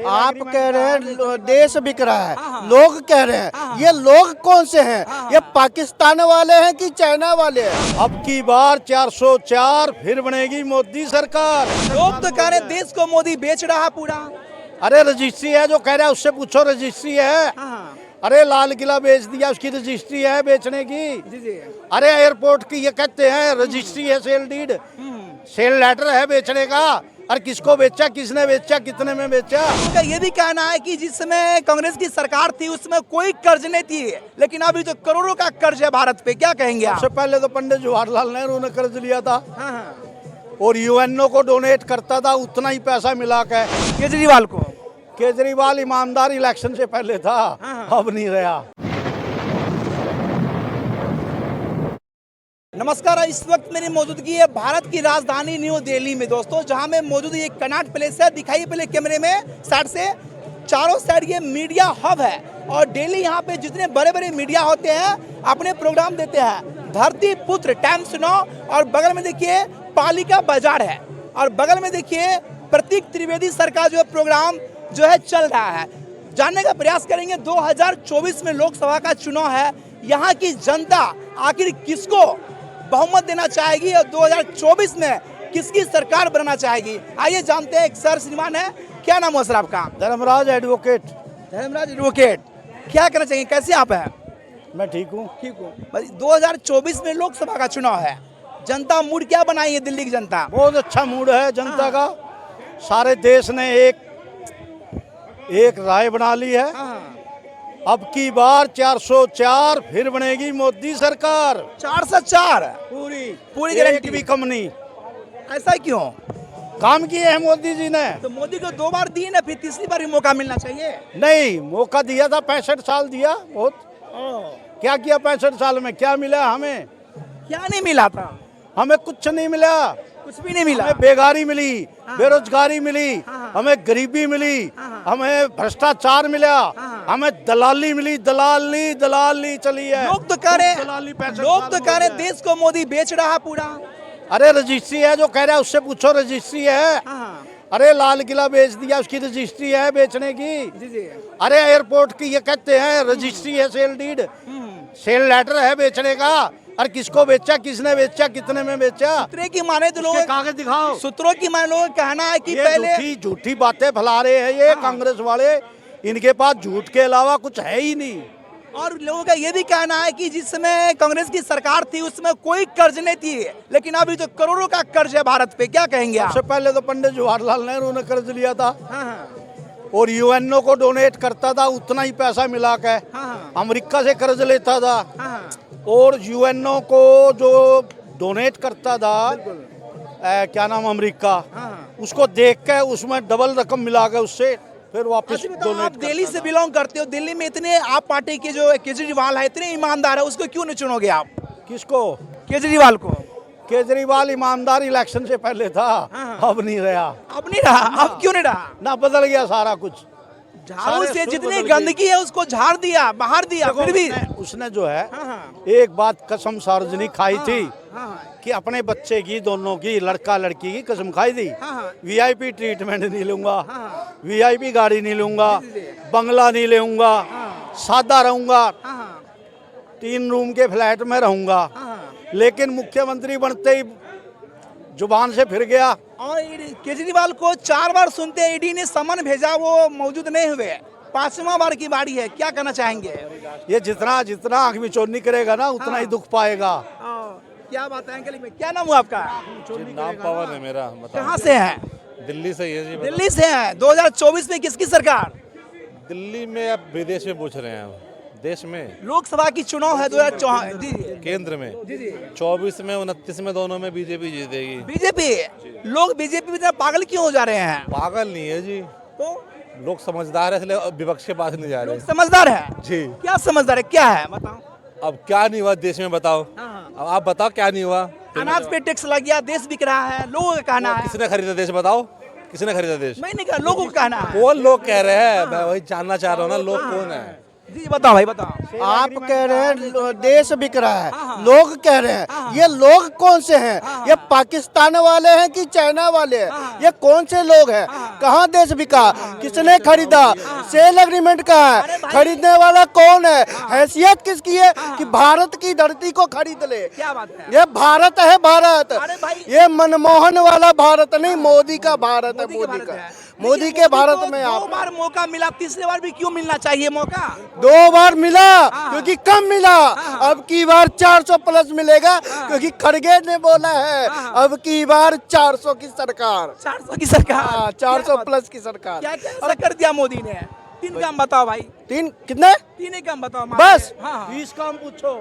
आप कह रहे हैं देश बिक रहा है, लोग कह रहे हैं, ये लोग कौन से हैं? ये पाकिस्तान वाले हैं कि चाइना वाले हैं? अब की बार 404 फिर बनेगी मोदी सरकार। लोग तो कह रहे हैं देश को मोदी बेच रहा है पूरा। अरे रजिस्ट्री है, जो कह रहा है उससे पूछो, रजिस्ट्री है। अरे लाल किला बेच दिया, उसकी रजिस्ट्री है बेचने की। अरे एयरपोर्ट की ये कहते हैं रजिस्ट्री है, सेल डीड, सेल लेटर है बेचने का। और किसको बेचा, किसने बेचा, कितने में बेचा? उनका ये भी कहना है कि जिस समय कांग्रेस की सरकार थी उसमें कोई कर्ज नहीं थी, लेकिन अभी तो करोड़ों का कर्ज है भारत पे। क्या कहेंगे आप? सबसे पहले तो पंडित जवाहरलाल नेहरू ने कर्ज लिया था और यूएनओ को डोनेट करता था, उतना ही पैसा मिला के। केजरीवाल को? केजरीवाल ईमानदार इलेक्शन से पहले था, अब नहीं रहा। नमस्कार, इस वक्त मेरी मौजूदगी है भारत की राजधानी न्यू दिल्ली में दोस्तों, जहां मैं मौजूद ये कनॉट प्लेस है। दिखाइए पहले कैमरे में साइड से, चारों साइड ये मीडिया हब है और डेली यहाँ पे जितने बड़े बड़े मीडिया होते हैं अपने प्रोग्राम देते हैं। धरती पुत्र टाइम्स नाउ, और बगल में देखिए पालिका बाजार है, और बगल में देखिए प्रतीक त्रिवेदी सर का जो प्रोग्राम जो है चल रहा है। जानने का प्रयास करेंगे 2024 में लोकसभा का चुनाव है, यहाँ की जनता आखिर किसको बहुमत देना चाहेगी और 2024 में किसकी सरकार बनाना चाहेगी। आइए जानते हैं। एक सर श्रीमान है, क्या नाम है सर आपका? धर्मराज एडवोकेट। धर्मराज एडवोकेट, क्या कहना चाहिए, कैसे आप हैं? मैं ठीक हूँ। ठीक हूँ। 2024 में लोकसभा का चुनाव है, जनता मूड क्या बनाई है दिल्ली की जनता? बहुत अच्छा मूड है जनता का। सारे देश ने एक राय बना ली है। अब की बार 404 फिर बनेगी मोदी सरकार। 404 पूरी गारंटी भी कम नहीं। ऐसा क्यों? काम किए हैं मोदी जी ने। तो मोदी को 2 बार दिए ना, फिर तीसरी बार भी मौका मिलना चाहिए। नहीं, मौका दिया था, 65 साल दिया। बहुत क्या किया 65 साल में? क्या मिला हमें? क्या नहीं मिला था? हमें कुछ नहीं मिला। कुछ भी नहीं मिला। हमें बेगारी मिली, बेरोजगारी मिली, हमें गरीबी मिली, हमें भ्रष्टाचार मिला, हमें दलाली मिली। दलाली चली है। लोग तो कह रहे हैं देश को मोदी बेच रहा है पूरा। अरे रजिस्ट्री है, जो कह रहा है उससे पूछो, रजिस्ट्री है। अरे लाल किला बेच दिया, उसकी रजिस्ट्री है बेचने की। अरे एयरपोर्ट की ये कहते हैं रजिस्ट्री है, सेल डीड, सेल लेटर है बेचने का। और किसको बेचा, किसने बेचा, कितने में बेचा? सूत्रों की माने तो लोग कागज दिखाओ। सूत्रों की माने लोगों का कहना है कि पहले झूठी बातें फैला रहे हैं ये कांग्रेस वाले। इनके पास झूठ के अलावा कुछ है ही नहीं। और लोगों का ये भी कहना है कि जिस समय कांग्रेस की सरकार थी उसमें कोई कर्ज नहीं थी, लेकिन अभी तो करोड़ों का कर्ज है भारत पे। क्या कहेंगे आप? सबसे पहले तो पंडित जवाहरलाल नेहरू ने कर्ज लिया था और यूएनओ को डोनेट करता था, उतना ही पैसा मिला के। अमेरिका से कर्ज लेता था और यूएनओ को जो डोनेट करता था, क्या नाम, अमेरिका, उसको देख के उसमें डबल रकम मिला के उससे फिर वापस डोनेट। आप दिल्ली से बिलोंग करते हो, दिल्ली में इतने आप पार्टी के जो केजरीवाल है इतने ईमानदार है, उसको क्यों नहीं चुनोगे आप? किसको? केजरीवाल को? केजरीवाल ईमानदार इलेक्शन से पहले था, अब नहीं रहा। अब नहीं रहा? अब क्यों नहीं रहा? ना, बदल गया सारा कुछ। झाड़ू से जितनी गंदगी है उसको झाड़ दिया, बाहर दिया, फिर भी उसने जो है एक बात कसम सार्वजनिक खाई थी कि अपने बच्चे की, दोनों की, लड़का लड़की की कसम खाई थी। वीआईपी ट्रीटमेंट नहीं लूंगा, वीआईपी गाड़ी नहीं लूंगा, बंगला नहीं लूंगा, सादा रहूंगा, 3 रूम के फ्लैट में रहूंगा। लेकिन मुख्यमंत्री बनते ही जुबान से फिर गया। और केजरीवाल को 4 बार सुनते ईडी ने समन भेजा, वो मौजूद नहीं हुए। 5वां बार की बारी है, क्या कहना चाहेंगे? ये जितना आंख बिचौनी करेगा ना, उतना ही दुख पाएगा। क्या बात है अंकल, क्या नाम हुआ आपका? नाम पवन है मेरा। कहाँ से है? दिल्ली से ही है जी। दिल्ली से है। 2024 में किसकी सरकार? दिल्ली में, अब विदेश में पूछ रहे हैं, देश में लोकसभा की चुनाव है 2024 केंद्र में। 24 में, 29 में, दोनों में बीजेपी जीतेगी। बीजेपी? लोग बीजेपी में पागल क्यों हो जा रहे हैं? पागल नहीं है जी, तो लोग समझदार है, इसलिए विपक्ष के पास नहीं जा रहे। लोग समझदार है जी। क्या समझदार है, क्या है बताओ? अब क्या नहीं हुआ देश में, बताओ। अब आप बताओ क्या नहीं हुआ। अनाज पे टैक्स लग गया, देश बिक रहा है, लोगों का कहना है। किसने खरीदा देश, बताओ, किसने खरीदा देश? मैं नहीं कह, लोगों का कहना है। कौन लोग कह रहे हैं? मैं वही जानना चाह रहा हूँ ना, लोग कौन है? जी बताओ भाई बताओ। आप कह रहे हैं देश बिक रहा है, लोग कह रहे हैं, ये लोग कौन से हैं? ये पाकिस्तान वाले हैं कि चाइना वाले हैं? ये कौन से लोग हैं? कहाँ देश बिका? किसने खरीदा? सेल एग्रीमेंट कहाँ है? खरीदने वाला कौन है? हैसियत किसकी है कि भारत की धरती को खरीद ले? क्या बात है? ये भारत है, भारत। अरे भाई- ये मनमोहन वाला भारत नहीं, मोदी का भारत है, मोदी मोदी भारत का। है। मोदी लेकिन के भारत को में दो आप बार मौका मिला, तीसरी बार भी क्यों मिलना चाहिए मौका? 2 बार मिला क्योंकि कम मिला, अब की बार 400 प्लस मिलेगा क्योंकि खड़गे ने बोला है अब की बार 400 की सरकार। 400 की सरकार। 400 प्लस की सरकार। क्या क्या ऐसा कर दिया मोदी ने? 3 काम बताओ भाई, 3 कितने? 3 ही काम बताओ। बस? हाँ 20 काम पूछो।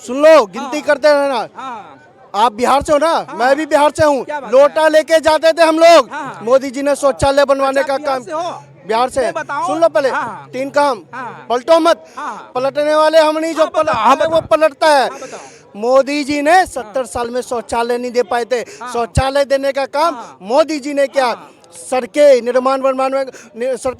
सुन लो, गिनती करते रहना। हाँ आप बिहार से हो ना? मैं भी बिहार से हूँ। क्या बात लोटा लेके जाते थे हम लोग। हाँ। मोदी जी ने शौचालय बनवाने अच्छा, का बिहार काम। से हो? बिहार से। मैं बताऊं? सुन लो पहले, हाँ। 3 काम। हाँ। पलटो मत। हाँ। पलटने वाले हम नहीं, जो हाँ, बताओ, हाँ, हमें वो बताओ। पलटता है। हाँ, बताओ। मोदी जी ने 70 साल में शौचालय नहीं दे पाए थे। शौचालय देने का काम मोदी जी ने किया। सड़कें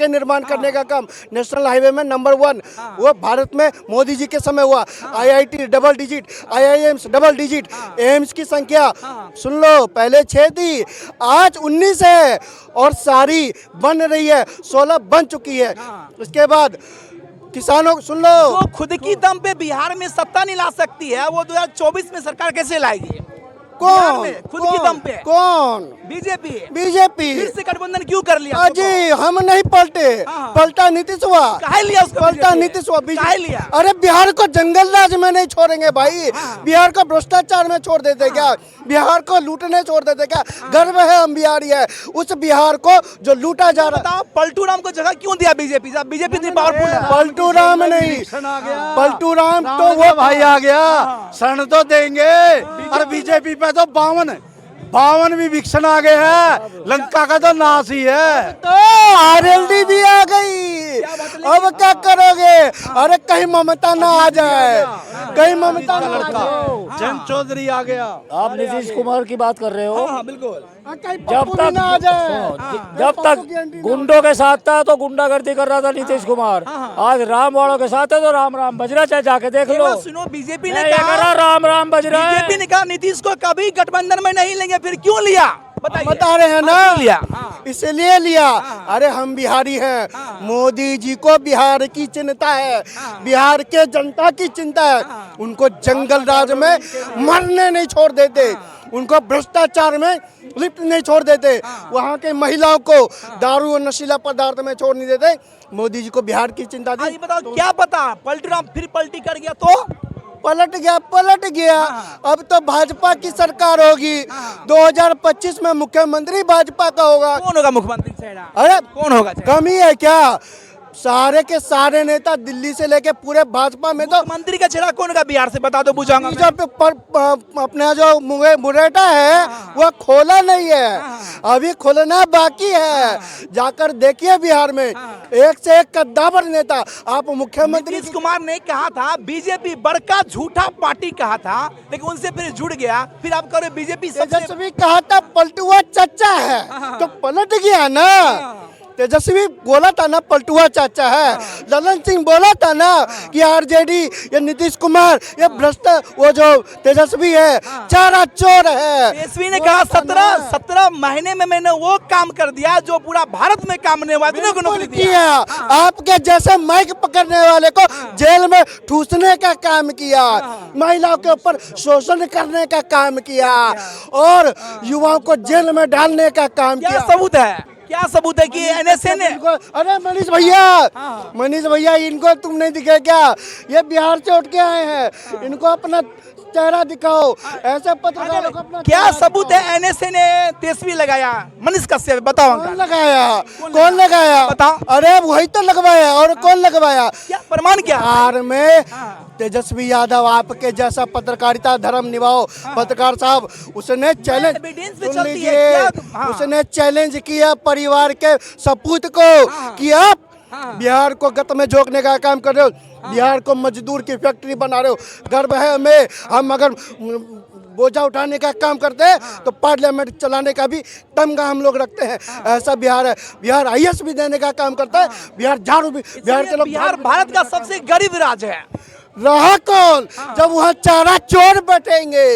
निर्माण करने का काम नेशनल हाईवे में नंबर 1 वो भारत में मोदी जी के समय हुआ। IIT double digit, IIMs double digit, AIIMS की संख्या सुन लो, पहले 6 थी, आज 19 है और सारी बन रही है, 16 बन चुकी है। उसके बाद किसानों सुन लो, वो खुद की दम पे बिहार में सत्ता नहीं ला सकती है, वो 2024 में सरकार कैसे लाएगी? बिहार कौन में खुद की दम पे कौन? बीजेपी। बीजेपी। फिर से गठबंधन क्यों कर लिया? अजी हम नहीं पलटे, हाँ। पलटा नीतीश हुआ। काहे लिया उसको? पलटा बीजेपी? नीतीश हुआ। काहे लिया? अरे बिहार को जंगल राज में नहीं छोड़ेंगे भाई, बिहार को भ्रष्टाचार में छोड़ देते क्या? बिहार को लूटने छोड़ देते क्या? गर्व है हम बिहारी है, उस बिहार को जो लूटा जा रहा। बताओ पलटू राम को जगह क्यों दिया बीजेपी? बीजेपी इतनी पावरफुल है। पलटू राम नहीं, पलटू राम तो वो भाई आ गया, शरण तो देंगे। और बीजेपी पे तो 52 भी विक्षण आ गए हैं, लंका का तो नाश ही है। तो RLD भी आ गई, अब क्या करोगे? अरे कहीं ममता ना आ जाए, कहीं ममता ना आ जाए। जन चौधरी आ गया। आप नीतीश कुमार की बात कर रहे हो। हाँ बिल्कुल। कहीं जब पप्पू भी तक ना आ जाए। जब तक गुंडों के साथ था तो गुंडागर्दी कर रहा था नीतीश कुमार, आज राम वालों के साथ है तो राम राम बज रहा, चाहे जाके देख लो। सुनो, बीजेपी मैं ने ये कह रहा कहा, राम राम बज रहा बीजेपी है। ने कहा नीतीश को कभी गठबंधन में नहीं लेंगे, फिर क्यों लिया? बताइए। बता रहे हैं ना, क्यों लिया? इसलिए लिया। अरे हम बिहारी हैं, मोदी जी को बिहार की चिंता है, बिहार के जनता की चिंता है। उनको जंगल राज में मरने नहीं छोड़ देते, उनको भ्रष्टाचार में लिप्त नहीं छोड़ देते, वहाँ के महिलाओं को दारू और नशीला पदार्थ में छोड़ नहीं देते। मोदी जी को बिहार की चिंता आज थी। ये बताओ क्या पता पलटू राम फिर पलटी कर गया तो? पलट गया। अब तो भाजपा की सरकार होगी, 2025 में मुख्यमंत्री भाजपा का होगा। कौन होगा मुख्यमंत्री चेहरा? अरे कौन होगा चेहरा? कमी है क्या? सारे के सारे नेता दिल्ली से लेके पूरे भाजपा में तो मुख्यमंत्री का चेहरा कौन होगा बिहार से? बता दो, बुझाऊंगा मैं। जब अपना जो मुरेटा है वो खोला नहीं है, अभी खोलना बाकी है। जाकर देखिए बिहार में एक से एक कद्दावर नेता। आप मुख्यमंत्री नीतीश कुमार ने कहा था बीजेपी बड़का झूठा पार्टी कहा था, लेकिन उनसे फिर जुड़ गया। फिर आप कह रहे बीजेपी सबसे तेजस्वी कहा था पलटुआ चाचा है, तो पलट गया ना। तेजस्वी बोला था ना पलटुआ चाचा है, ललन सिंह बोला था ना कि आरजेडी ये नीतीश कुमार ये भ्रष्ट, वो जो तेजस्वी है चारा चोर है। तेजस्वी ने कहा 17 महीने में मैंने वो काम कर दिया जो पूरा भारत में काम नहीं हुआ, इतने को नौकरी दिया। किया आपके जैसे माइक पकड़ने वाले को जेल में ठूसने का काम किया, महिलाओं के ऊपर शोषण करने का काम किया और युवाओं को जेल में डालने का काम क्या किया। सबूत है? क्या सबूत है कि NSA ने? अरे मनीष भैया इनको तुम नहीं दिखे क्या? ये बिहार से उठ के आए हैं, इनको अपना चेहरा दिखाओ। ऐसे पत्रकारों को अपना क्या चेहरा सबूत दिखाओ। है NSA ने तेजस्वी लगाया? मनीष कश्यप, बताओ कौन अंकल। लगाया? कौन लगाया? बताओ। अरे वही तो लगवाया, और कौन लगवाया? क्या प्रमाण क्या? बिहार में तेजस्वी यादव आपके जैसा पत्रकारिता धर्म निभाओ पत्रकार साहब, उसने चैलेंज evidence पे सुन चलती है लीजिए, क्या? हाँ। उसने चैलेंज किया परिवार के सपूत को कि आप बिहार को गत में झोंकने का काम कर रहे हो, बिहार को मजदूर की फैक्ट्री बना रहे हो। गर्व है हमें, हम अगर बोझा उठाने का काम करते हैं तो पार्लियामेंट चलाने का भी तमगा हम लोग रखते हैं। ऐसा बिहार है। बिहार आईएएस भी देने का काम करता है। बिहार झाड़ू भी, बिहार के लोग बिहार भारत का सबसे गरीब राज्य है। रहा कौन जब वहाँ चारा चोर बैठेंगे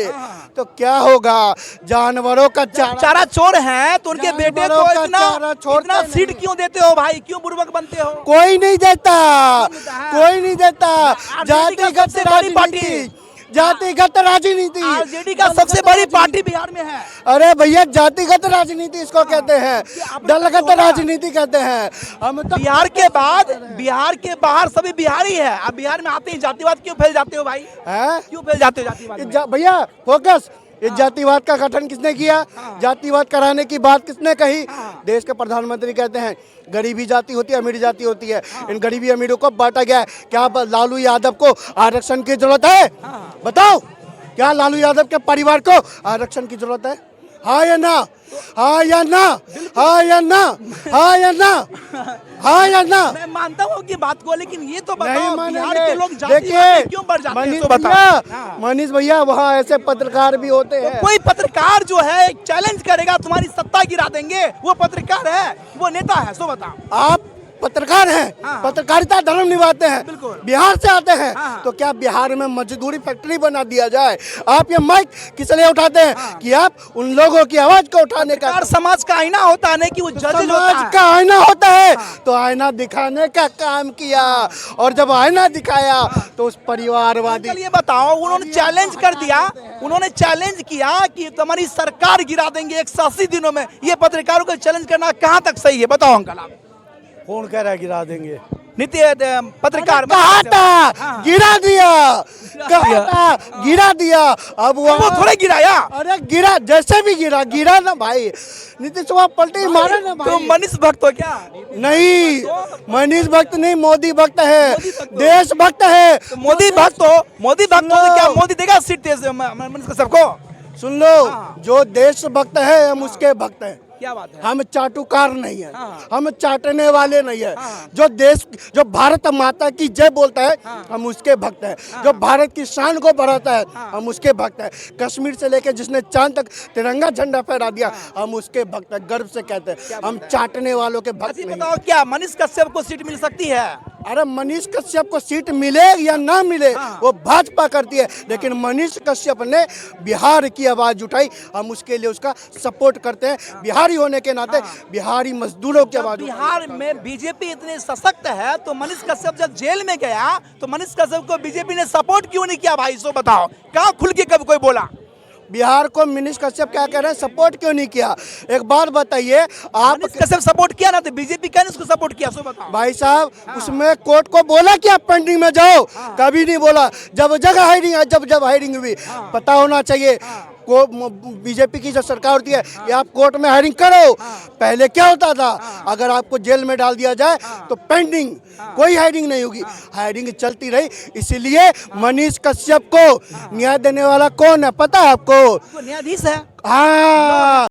तो क्या होगा? जानवरों का चारा चोर हैं तो उनके बेटे को जानवरों का इतना चारा छोड़ते इतना सीट क्यों देते हो भाई? क्यों बुर्बक बनते हो? कोई नहीं देता, कोई नहीं देता। जातिगत सबसे बड़ी पार्टी, राजनीति, जातिगत राजनीति आरजेडी का सबसे बड़ी पार्टी बिहार में है। अरे भैया जातिगत राजनीति इसको कहते हैं, दलगत राजनीति कहते हैं। हम तो बिहार के बाहर सभी बिहारी है। अब बिहार में आते ही जातिवाद क्यों फैल जाते हो भाई? हैं? क्यों फैल जाते हो जातिवाद में? भैया फोकस, इस जातिवाद का गठन किसने किया? जातिवाद कराने की बात किसने कही? देश के प्रधानमंत्री कहते हैं गरीबी जाति होती है, अमीरी जाति होती है। इन गरीबी अमीरों को बांटा गया है। क्या लालू यादव को आरक्षण की जरूरत है? बताओ, क्या लालू यादव के परिवार को आरक्षण की जरूरत है? हाँ या ना? हाँ या ना? हाँ या ना? हाँ या ना? हाँ या ना? मैं मानता हूँ कि बात को, लेकिन ये तो नहीं बताओ बिहार मानेंगे। के लोग जातिवाद में क्यों बढ़ जाते हैं? मनीष तो बताओ। भैया, मनीष भैया वहाँ ऐसे पत्रकार भी होते हैं। कोई पत्रकार जो है चैलेंज करेगा तुम्हारी सत्ता गिरा देंगे, वो पत्रकार है, वो नेता है? सो बताओ। आप पत्रकार हैं, पत्रकारिता धर्म निभाते हैं, बिल्कुल। बिहार से आते हैं, तो क्या बिहार में मजदूरी फैक्ट्री बना दिया जाए? आप ये माइक किस लिए उठाते हैं कि आप उन लोगों की आवाज को उठाने का? पत्रकार समाज का आईना होता है, नहीं कि वो जज होता समाज है। का आईना होता है, तो आईना दिखाने का काम किया, और जब आईना दिखाया तो उस परिवारवादी। चलिए बताओ, उन्होंने चैलेंज कर दिया, उन्होंने चैलेंज किया कि तुम्हारी सरकार गिरा देंगे 180 दिनों में। ये पत्रकारों को चैलेंज करना कहाँ तक सही है? बताओ अंकल आप। कौन कह रहा है गिरा देंगे? पत्रकार कहा था गिरा दिया, कहा था गिरा दिया। अब वो थोड़े गिराया। अरे गिरा, जैसे भी गिरा, गिरा ना भाई। नीतीश कुमार पलटी मारा ना तो भाई। मनीष भक्त हो क्या? नहीं, मनीष भक्त नहीं, मोदी भक्त है, देश भक्त है। तो मोदी भक्त हो तो क्या मोदी देगा सीट मनीष को सबको? सुन लो, जो देश भक्त है हम उसके भक्त हैं। क्या बात है? हम चाटुकार नहीं है, हम चाटने वाले नहीं है। जो भारत माता की जय बोलता है हम उसके भक्त हैं। जो भारत की शान को बढ़ाता है हम उसके भक्त हैं। कश्मीर से लेकर जिसने चांद तक तिरंगा झंडा फहरा दिया हम उसके भक्त हैं। गर्व से कहते हैं, हम चाटने वालों के भक्त नहीं। बताओ, क्या मनीष कश्यप को सीट मिल सकती है? अरे मनीष कश्यप को सीट मिले या ना मिले वो भाजपा करती है, लेकिन मनीष कश्यप ने बिहार की आवाज उठाई, हम उसके लिए उसका सपोर्ट करते हैं। बिहारी होने के नाते बिहारी मजदूरों की आवाज। बिहार में बीजेपी इतने सशक्त है तो मनीष कश्यप जब जेल में गया तो मनीष कश्यप को बीजेपी ने सपोर्ट क्यों नहीं किया भाई? सो बताओ, कहाँ खुल के कभी कोई बोला? बिहार को मनीष कश्यप क्या कह रहे हैं, सपोर्ट क्यों नहीं किया? एक बात बताइए आप। मनीष कश्यप सपोर्ट किया ना, तो बीजेपी क्या इसको सपोर्ट किया? सो बताओ भाई साहब, उसमें कोर्ट को बोला कि आप पेंडिंग में जाओ? कभी नहीं बोला। जब जगह हायरिंग है, जब हायरिंग हुई, पता होना चाहिए। को बीजेपी की जो सरकार होती है ये आप कोर्ट में हायरिंग करो। पहले क्या होता था, अगर आपको जेल में डाल दिया जाए तो पेंडिंग, कोई हायरिंग नहीं होगी, हायरिंग चलती रही। इसीलिए मनीष कश्यप को न्याय देने वाला कौन है पता है आपको? न्यायाधीश है। हाँ।